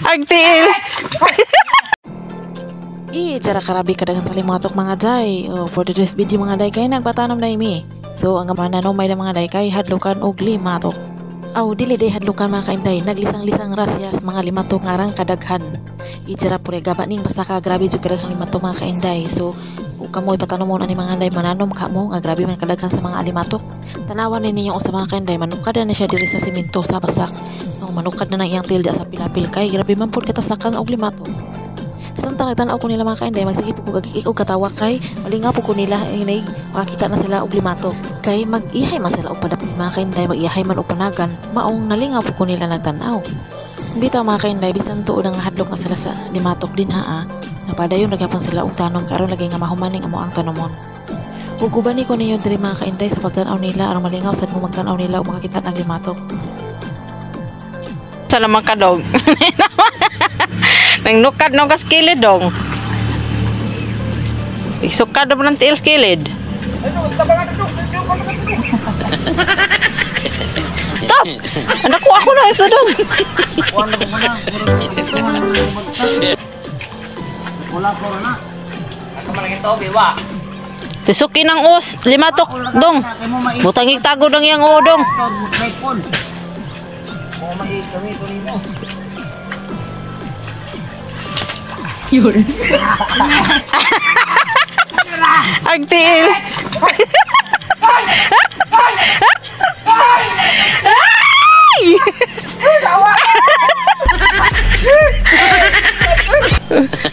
Agtiil. Cara karabi kadagan sa limatok mga day. For today's video mga day kay nagpatanom na imi. So ang mananong may mga day kay hadlukan og limatok. Dili day hadlukan mga kainday, naglisang-lisang rasyas mga limatok ngarang kadaghan. Cara pure gaba ning basta ka grabe jud kadagang limatok mga kainday. So kamoy patanom mo na ni mga day mananom ka mo nga grabe man kadaghan sa mga limatok. Tanawan ninyo usa mga kainday manukad na siya diri sa simento sa basak. Manukad na nang iyang tilda sa pilapil kay grabe man pud kataslakan og limatok. Samtang nagtanaw ko nila mga kainday, magsige po ko gagikik og katawa kay malingaw po ko nila inig makakita na sila og limatok. Kay mag-ihay man sila og padapit mga kainday, mag-ihay man og panagan, maong nalingaw po ko nila nagtanaw. Bitaw mga kainday, bisan tuod nga hadlok na sila sa limatok din haa. Napadayon nagyapon sila og tanom karon lagi nga mahumaning amo ang tanomon. Ug ubani ko ninyo diri mga kainday sa pagtanaw nila aron malingaw sad mo magtanaw nila og makakita ng limatok. Salamat ka dong. Nang nukad nung kaskilid dong. Isukad mo ng tiil skilid. Stop! Anak ko ako na isa dong. Wala ko na. Ako malaging to, biwa. Tisuki ng us, limatok dong. Butangig tago dong yang o dong. Yun. Agtiil.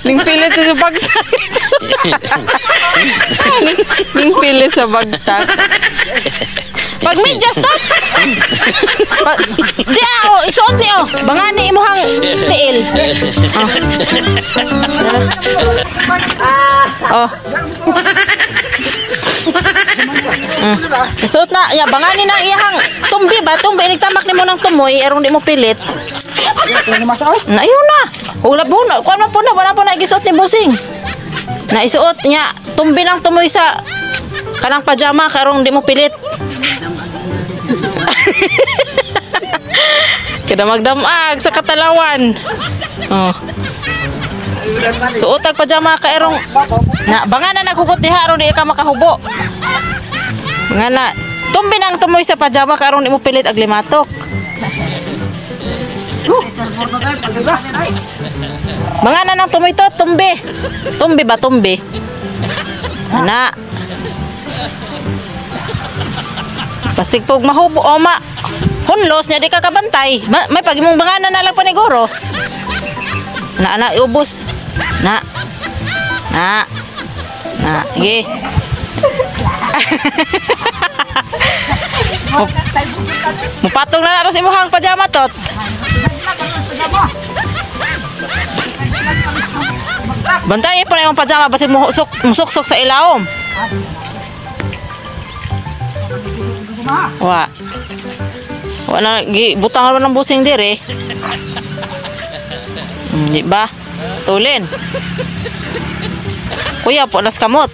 Ning pilit sa bagtak. Ning pilit sa bagtak. Pag medyas stop. Di isuot niyo. Bangani imuhang tiil. Isuot na. Ya, bangani na iyahang tumbi ba? Tumbi nagtamak nimo ng tumoy erong di mo pilit. Na ayun na. Ulap mo na. Kuan man po na wala po na igisuot ni busing. Na isuot niya tumbi ng tumoy sa kanang pajama karong di mo pilit. Kada magdamag sa katalawan. Suotag pajama ka erong na bangana naghugot diha aron di ka makahubo. Bangana tumbi nang tumoy sa pajama ka aron di mo pilit ag limatok. Bangana nang tumoy to tumbi. Tumbi ba tumbi? Ana. Pasigpog mahubo o ma hunlos niya di ka kabantay. May pagimong bangana na lang paniguro. Na iubos. Na. Ge. Mupatong na naros imuhang pajama tot. Bantayin po na yung pajama basi musuk-suk sa ilawom. Wala butang naman ng busing dire. Di ba? Tulin. Kuya po nas kamot.